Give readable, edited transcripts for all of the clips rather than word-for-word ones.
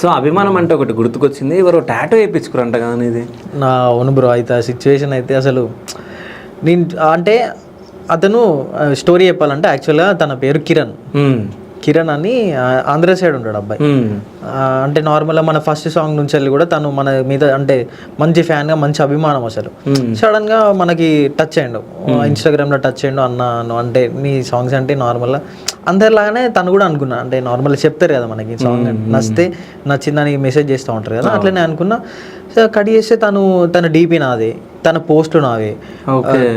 So అభిమానం అంటే ఒకటి గుర్తుకొచ్చింది, ఎవరో టాటూ వేయించుకురంట కదా ఇది. నా అవును బ్రో. అయితే ఆ సిచ్యువేషన్ అయితే అసలు నేను అంటే అతను స్టోరీ చెప్పాలంటే యాక్చువల్గా తన పేరు కిరణ్. కిరణ్ అని ఆంధ్ర సైడ్ ఉంటాడు అబ్బాయి. అంటే నార్మల్గా మన ఫస్ట్ సాంగ్ నుంచి వెళ్ళి కూడా తను మన మీద అంటే మంచి ఫ్యాన్గా, మంచి అభిమానం. అసలు సడన్గా మనకి టచ్ అయ్యిండు, ఇన్స్టాగ్రామ్లో టచ్ అయ్యిండు. అన్న అంటే నీ సాంగ్స్ అంటే నార్మల్గా అందరిలాగానే తను కూడా అనుకున్నా. అంటే నార్మల్గా చెప్తారు కదా మనకి సాంగ్ నచ్చితే నచ్చిందని మెసేజ్ చేస్తూ ఉంటారు కదా, అట్లనే అనుకున్నా. కట్ చేస్తే తన డీపీ నాదే, తన పోస్టులు నావే.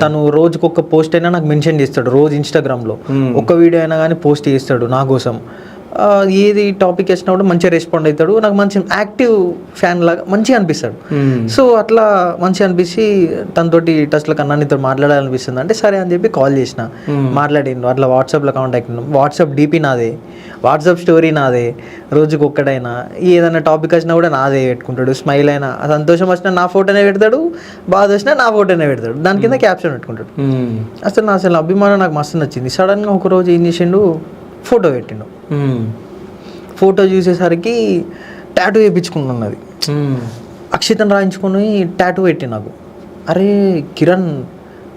తను రోజుకి ఒక్క పోస్ట్ అయినా నాకు మెన్షన్ చేస్తాడు రోజు ఇన్స్టాగ్రామ్లో. ఒక్క వీడియో అయినా కానీ పోస్ట్ చేస్తాడు నా కోసం. ఏది టాపిక్ వచ్చినప్పుడు మంచిగా రెస్పాండ్ అవుతాడు. నాకు మంచి యాక్టివ్ ఫ్యాన్ లాగా మంచిగా అనిపిస్తాడు. సో అట్లా మంచిగా అనిపించి తనతోటి టచ్లో కన్నా నీతో మాట్లాడాలనిపిస్తుంది అంటే సరే అని చెప్పి కాల్ చేసిన. మాట్లాడిండు, అట్లా వాట్సాప్లో కాంటాక్ట్ ఉన్నాం. వాట్సాప్ డీపీ నాదే, వాట్సాప్ స్టోరీ నాదే. రోజుకి ఒక్కడైనా ఏదైనా టాపిక్ వచ్చినా కూడా నాదే పెట్టుకుంటాడు. స్మైల్ అయినా సంతోషం వచ్చినా నా ఫోటోనే పెడతాడు, బాధ వచ్చినా నా ఫోటోనే పెడతాడు. దాని కింద క్యాప్షన్ పెట్టుకుంటాడు. అసలు అభిమానం నాకు మస్తు నచ్చింది. సడన్గా ఒకరోజు ఏం చేసిండు, ఫోటో పెట్టిండు. ఫోటో చూసేసరికి టాటూ వేయించుకుంటున్నది. అక్షితం రాయించుకొని టాటూ పెట్టి నాకు. అరే కిరణ్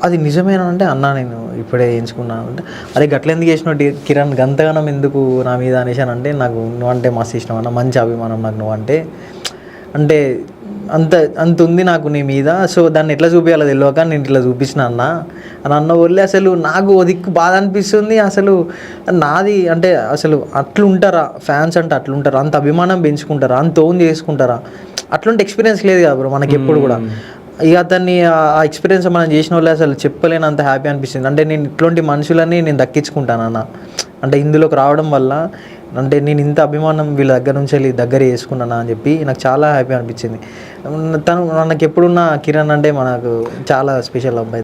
అది నిజమేనా అంటే అన్నా నేను ఇప్పుడే వేయించుకున్నాను అంటే, అరే గట్ల ఎందుకు చేసినట్టు కిరణ్ గంతగానం ఎందుకు నా మీద అనేసాను అంటే, నాకు నువ్వంటే మస్తు ఇష్టం అన్న, మంచి అభిమానం నాకు నువ్వంటే. అంటే అంత ఉంది నాకు నీ మీద. సో దాన్ని ఎట్లా చూపించాలో తెలియక నేను ఇట్లా చూపించిన అన్న వదిలే. అసలు నాకు దిక్కు బాధ అనిపిస్తుంది. అసలు నాది అంటే అసలు అట్లుంటారా ఫ్యాన్స్ అంటే, అట్లుంటారా? అంత అభిమానం పెంచుకుంటారా? అంత ఓన్ చేసుకుంటారా? అట్లాంటి ఎక్స్పీరియన్స్ లేదు కదా బ్రో మనకి ఎప్పుడు కూడా. ఇక అతన్ని ఆ ఎక్స్పీరియన్స్ మనం చేసిన వాళ్ళే అసలు చెప్పలేనంత హ్యాపీ అనిపిస్తుంది. అంటే నేను ఇట్లాంటి మనుషులని నేను దక్కించుకుంటానన్న. అంటే ఇందులోకి రావడం వల్ల అంటే నేను ఇంత అభిమానం వీళ్ళ దగ్గర నుంచి వెళ్ళి దగ్గర చేసుకున్నానా అని చెప్పి నాకు చాలా హ్యాపీ అనిపించింది. తను మనకి ఎప్పుడున్న కిరణ్ అంటే మనకు చాలా స్పెషల్ అబ్బాయి.